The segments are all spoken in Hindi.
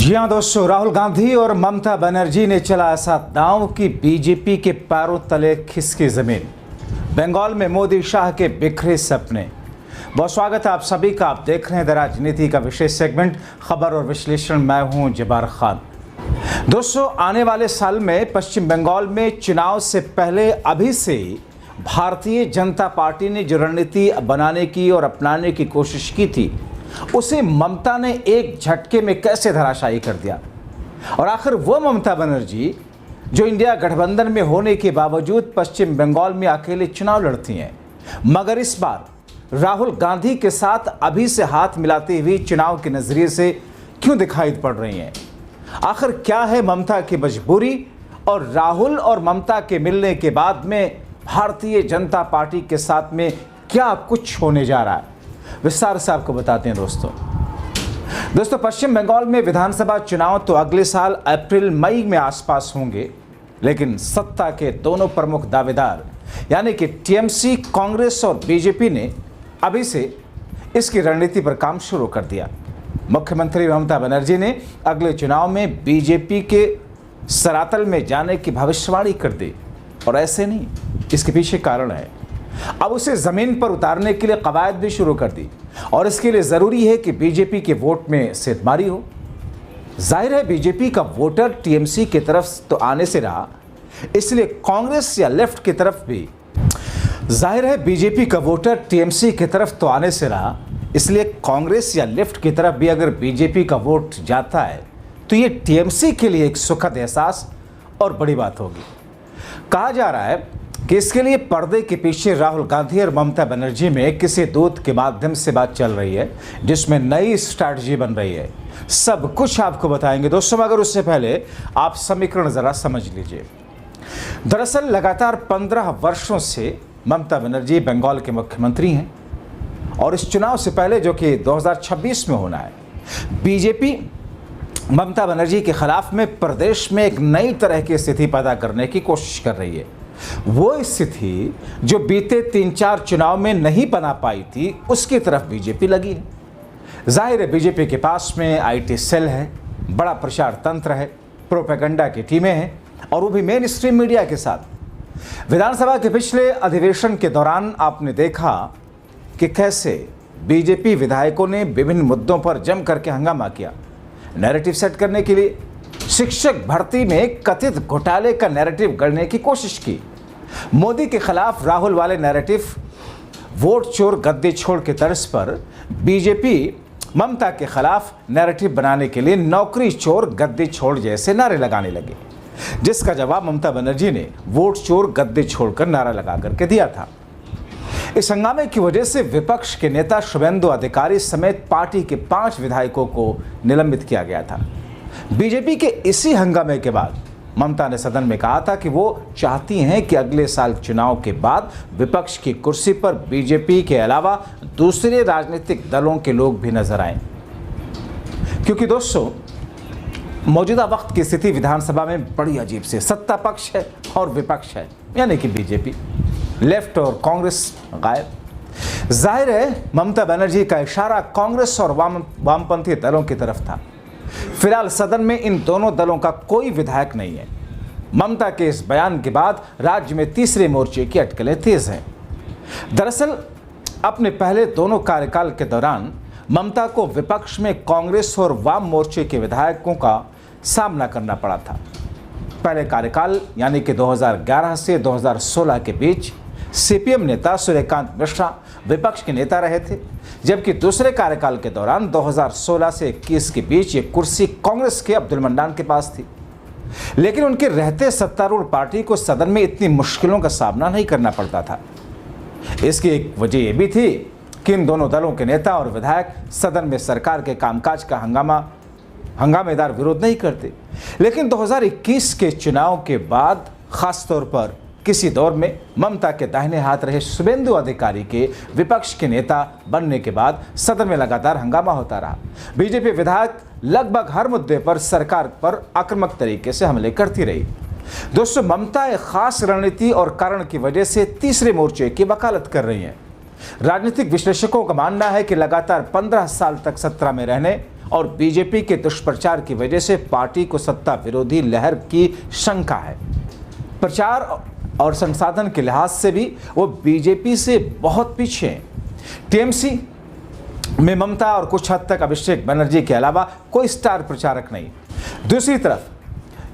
जी हाँ दोस्तों, राहुल गांधी और ममता बनर्जी ने चला ऐसा दांव कि बीजेपी के पैरों तले खिसकी जमीन। बंगाल में मोदी शाह के बिखरे सपने। बहुत स्वागत है आप सभी का। आप देख रहे हैं द राजनीति का विशेष सेगमेंट खबर और विश्लेषण। मैं हूं जब्बार खान। दोस्तों, आने वाले साल में पश्चिम बंगाल में चुनाव से पहले अभी से भारतीय जनता पार्टी ने जो रणनीति बनाने की और अपनाने की कोशिश की थी, उसे ममता ने एक झटके में कैसे धराशायी कर दिया। और आखिर वो ममता बनर्जी जो इंडिया गठबंधन में होने के बावजूद पश्चिम बंगाल में अकेले चुनाव लड़ती हैं, मगर इस बार राहुल गांधी के साथ अभी से हाथ मिलाते हुए चुनाव के नजरिए से क्यों दिखाई पड़ रही हैं। आखिर क्या है ममता की मजबूरी, और राहुल और ममता के मिलने के बाद में भारतीय जनता पार्टी के साथ में क्या कुछ होने जा रहा है, विस्तार से आपको बताते हैं। दोस्तों, पश्चिम बंगाल में विधानसभा चुनाव तो अगले साल अप्रैल मई में आसपास होंगे, लेकिन सत्ता के दोनों प्रमुख दावेदार यानी कि टीएमसी, कांग्रेस और बीजेपी ने अभी से इसकी रणनीति पर काम शुरू कर दिया। मुख्यमंत्री ममता बनर्जी ने अगले चुनाव में बीजेपी के सरातल में जाने की भविष्यवाणी कर दी, और ऐसे नहीं, इसके पीछे कारण है। अब उसे जमीन पर उतारने के लिए कवायद भी शुरू कर दी, और इसके लिए जरूरी है कि बीजेपी के वोट में सेधमारी हो। जाहिर है बीजेपी का वोटर टीएमसी की तरफ तो आने से रहा, इसलिए कांग्रेस या लेफ्ट की तरफ भी कांग्रेस या लेफ्ट की तरफ भी अगर बीजेपी का वोट जाता है तो ये टीएमसी के लिए एक सुखद एहसास और बड़ी बात होगी। कहा जा रहा है कि इसके लिए पर्दे के पीछे राहुल गांधी और ममता बनर्जी में किसी दूत के माध्यम से बात चल रही है, जिसमें नई स्ट्रैटेजी बन रही है। सब कुछ आपको बताएंगे दोस्तों, मगर उससे पहले आप समीकरण जरा समझ लीजिए। दरअसल लगातार 15 वर्षों से ममता बनर्जी बंगाल के मुख्यमंत्री हैं, और इस चुनाव से पहले जो कि 2026 में होना है, बीजेपी ममता बनर्जी के खिलाफ में प्रदेश में एक नई तरह की स्थिति पैदा करने की कोशिश कर रही है। वो स्थिति जो बीते 3-4 चुनाव में नहीं बना पाई थी, उसकी तरफ बीजेपी लगी है। जाहिर है बीजेपी के पास में आईटी सेल है, बड़ा प्रचार तंत्र है, प्रोपेगेंडा की टीमें हैं, और वो भी मेन स्ट्रीम मीडिया के साथ। विधानसभा के पिछले अधिवेशन के दौरान आपने देखा कि कैसे बीजेपी विधायकों ने विभिन्न मुद्दों पर जम करके हंगामा किया। नैरेटिव सेट करने के लिए शिक्षक भर्ती में कथित घोटाले का नैरेटिव गढ़ने की कोशिश की। मोदी के खिलाफ राहुल वाले नैरेटिव, वोट चोर गद्दी छोड़ के तर्ज पर बीजेपी ममता के खिलाफ नैरेटिव बनाने के लिए नौकरी चोर गद्दी छोड़ जैसे नारे लगाने लगे, जिसका जवाब ममता बनर्जी ने वोट चोर गद्दी छोड़कर नारा लगा करके दिया था। इस हंगामे की वजह से विपक्ष के नेता शुभेंदु अधिकारी समेत पार्टी के 5 विधायकों को निलंबित किया गया था। बीजेपी के इसी हंगामे के बाद ममता ने सदन में कहा था कि वो चाहती हैं कि अगले साल चुनाव के बाद विपक्ष की कुर्सी पर बीजेपी के अलावा दूसरे राजनीतिक दलों के लोग भी नजर आएं, क्योंकि दोस्तों मौजूदा वक्त की स्थिति विधानसभा में बड़ी अजीब से सत्ता पक्ष है और विपक्ष है, यानी कि बीजेपी, लेफ्ट और कांग्रेस गायब। जाहिर है ममता बनर्जी का इशारा कांग्रेस और वामपंथी दलों की तरफ था। फिलहाल सदन में इन दोनों दलों का कोई विधायक नहीं है। ममता के इस बयान के बाद राज्य में तीसरे मोर्चे की अटकलें तेज हैं। दरअसल अपने पहले दोनों कार्यकाल के दौरान ममता को विपक्ष में कांग्रेस और वाम मोर्चे के विधायकों का सामना करना पड़ा था। पहले कार्यकाल यानी कि 2011 से 2016 के बीच सीपीएम नेता सूर्यकांत मिश्रा विपक्ष के नेता रहे थे, जबकि दूसरे कार्यकाल के दौरान 2016 से 21 के बीच ये कुर्सी कांग्रेस के अब्दुल मन्नान के पास थी। लेकिन उनके रहते सत्तारूढ़ पार्टी को सदन में इतनी मुश्किलों का सामना नहीं करना पड़ता था। इसकी एक वजह यह भी थी कि इन दोनों दलों के नेता और विधायक सदन में सरकार के कामकाज का हंगामेदार विरोध नहीं करते। लेकिन 2021 के चुनाव के बाद खास तौर पर किसी दौर में ममता के दाहिने हाथ रहे शुभेंदु अधिकारी के विपक्ष के नेता बनने के बाद सदन में लगातार हंगामा होता रहा। बीजेपी विधायक लगभग हर मुद्दे पर सरकार पर आक्रामक तरीके से हमले करती रही। दोस्तों, ममता एक खास रणनीति और कारण की वजह से तीसरे मोर्चे की वकालत कर रही हैं। राजनीतिक विश्लेषकों का मानना है कि लगातार 15 साल तक सत्ता में रहने और बीजेपी के दुष्प्रचार की वजह से पार्टी को सत्ता विरोधी लहर की शंका है। प्रचार और संसाधन के लिहाज से भी वो बीजेपी से बहुत पीछे हैं। टीएमसी में ममता और कुछ हद तक अभिषेक बनर्जी के अलावा कोई स्टार प्रचारक नहीं। दूसरी तरफ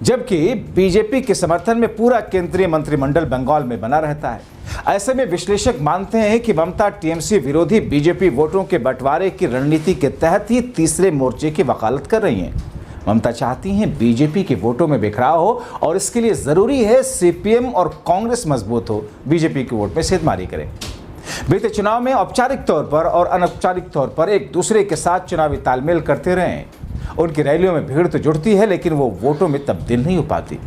जबकि बीजेपी के समर्थन में पूरा केंद्रीय मंत्रिमंडल बंगाल में बना रहता है, ऐसे में विश्लेषक मानते हैं कि ममता टीएमसी विरोधी बीजेपी वोटों के बंटवारे की रणनीति के तहत ही तीसरे मोर्चे की वकालत कर रही हैं। ममता चाहती हैं बीजेपी के वोटों में बिखराव हो और इसके लिए जरूरी है सीपीएम और कांग्रेस मजबूत हो, बीजेपी के वोट में सेधमारी करें। बीते चुनाव में औपचारिक तौर पर और अनौपचारिक तौर पर एक दूसरे के साथ चुनावी तालमेल करते रहे। उनकी रैलियों में भीड़ तो जुड़ती है लेकिन वो वोटों में तब्दील नहीं हो पाती।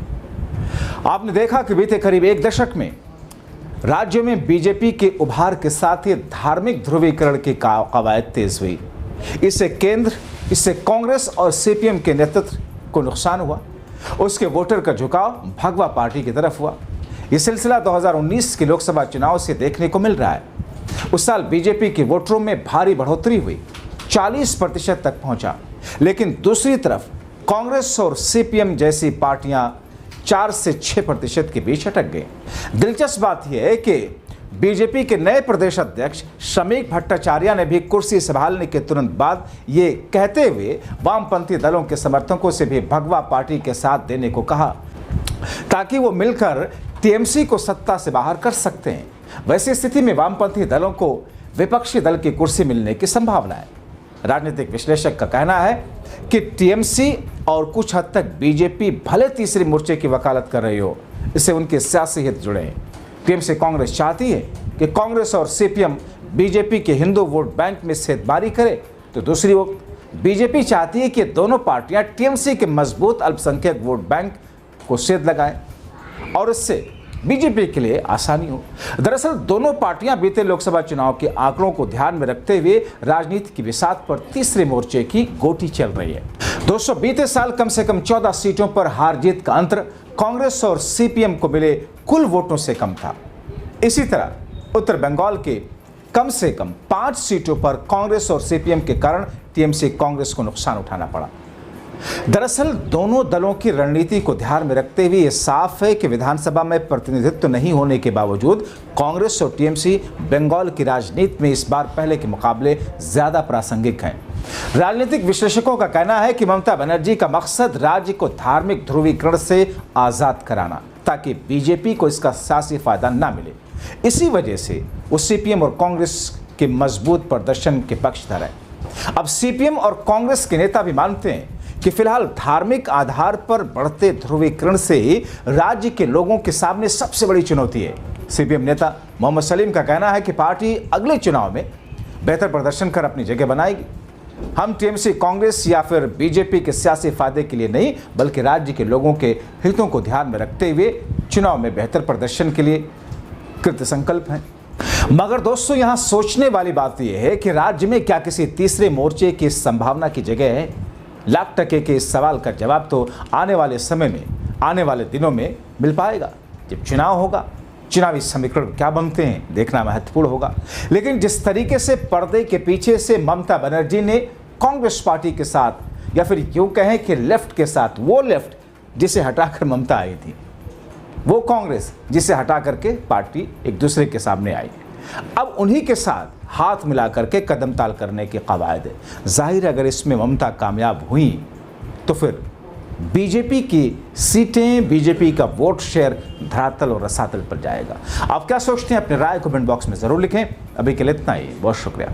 आपने देखा कि बीते करीब एक दशक में राज्यों में बीजेपी के उभार के साथ ही धार्मिक ध्रुवीकरण की कवायद तेज हुई। इससे कांग्रेस और सीपीएम के नेतृत्व को नुकसान हुआ। उसके वोटर का झुकाव भगवा पार्टी की तरफ हुआ। यह सिलसिला 2019 के लोकसभा चुनाव से देखने को मिल रहा है। उस साल बीजेपी के वोटरों में भारी बढ़ोतरी हुई, 40% तक पहुंचा। लेकिन दूसरी तरफ कांग्रेस और सीपीएम जैसी पार्टियां 4 से 6% के बीच अटक गई। दिलचस्प बात यह है कि बीजेपी के नए प्रदेश अध्यक्ष श्रमिक भट्टाचार्य ने भी कुर्सी संभालने के तुरंत बाद ये कहते हुए वामपंथी दलों के समर्थकों से भी भगवा पार्टी के साथ देने को कहा ताकि वो मिलकर टीएमसी को सत्ता से बाहर कर सकते हैं। वैसी स्थिति में वामपंथी दलों को विपक्षी दल की कुर्सी मिलने की संभावना है। राजनीतिक विश्लेषक का कहना है कि टीएमसी और कुछ हद तक बीजेपी भले तीसरे मोर्चे की वकालत कर रही हो, इससे उनके सियासी हित जुड़े हैं। टीएमसी कांग्रेस चाहती है कि कांग्रेस और सीपीएम बीजेपी के हिंदू वोट बैंक में सेधमारी करे, तो दूसरी ओर बीजेपी चाहती है कि दोनों पार्टियां टीएमसी के मजबूत अल्पसंख्यक वोट बैंक को सेध लगाएं और इससे बीजेपी के लिए आसानी हो। दरअसल दोनों पार्टियां बीते लोकसभा चुनाव के आंकड़ों को ध्यान में रखते हुए राजनीति की बिसात पर तीसरे मोर्चे की गोटी चल रही है। दोस्तों, बीते साल कम से कम 14 सीटों पर हार जीत का अंतर कांग्रेस और सीपीएम को मिले कुल वोटों से कम था। इसी तरह उत्तर बंगाल के कम से कम 5 सीटों पर कांग्रेस और सीपीएम के कारण टीएमसी कांग्रेस को नुकसान उठाना पड़ा। दरअसल दोनों दलों की रणनीति को ध्यान में रखते हुए यह साफ है कि विधानसभा में प्रतिनिधित्व नहीं होने के बावजूद कांग्रेस और टीएमसी बंगाल की राजनीति में इस बार पहले के मुकाबले ज्यादा प्रासंगिक हैं। राजनीतिक विश्लेषकों का कहना है कि ममता बनर्जी का मकसद राज्य को धार्मिक ध्रुवीकरण से आजाद कराना, ताकि बीजेपी को इसका सियासी फायदा न मिले। इसी वजह से वो सीपीएम और कांग्रेस के मजबूत प्रदर्शन के पक्षधर है। अब सीपीएम और कांग्रेस के नेता भी मानते हैं कि फिलहाल धार्मिक आधार पर बढ़ते ध्रुवीकरण से राज्य के लोगों के सामने सबसे बड़ी चुनौती है। सीपीएम नेता मोहम्मद सलीम का कहना है कि पार्टी अगले चुनाव में बेहतर प्रदर्शन कर अपनी जगह बनाएगी। हम टीएमसी कांग्रेस या फिर बीजेपी के सियासी फायदे के लिए नहीं, बल्कि राज्य के लोगों के हितों को ध्यान में रखते हुए चुनाव में बेहतर प्रदर्शन के लिए कृत संकल्प हैं। मगर दोस्तों, यहाँ सोचने वाली बात यह है कि राज्य में क्या किसी तीसरे मोर्चे की संभावना की जगह है? लाख टके के इस सवाल का जवाब तो आने वाले समय में, आने वाले दिनों में मिल पाएगा। जब चुनाव होगा, चुनावी समीकरण क्या बनते हैं देखना महत्वपूर्ण होगा। लेकिन जिस तरीके से पर्दे के पीछे से ममता बनर्जी ने कांग्रेस पार्टी के साथ, या फिर यूं कहें कि लेफ्ट के साथ, वो लेफ्ट जिसे हटाकर ममता आई थी, वो कांग्रेस जिसे हटा करके पार्टी एक दूसरे के सामने आई, अब उन्हीं के साथ हाथ मिला करके कदम ताल करने की कवायद है। जाहिर अगर इसमें ममता कामयाब हुई तो फिर बीजेपी की सीटें, बीजेपी का वोट शेयर धरातल और रसातल पर जाएगा। आप क्या सोचते हैं? अपनी राय कमेंट बॉक्स में जरूर लिखें। अभी के लिए इतना ही, बहुत शुक्रिया।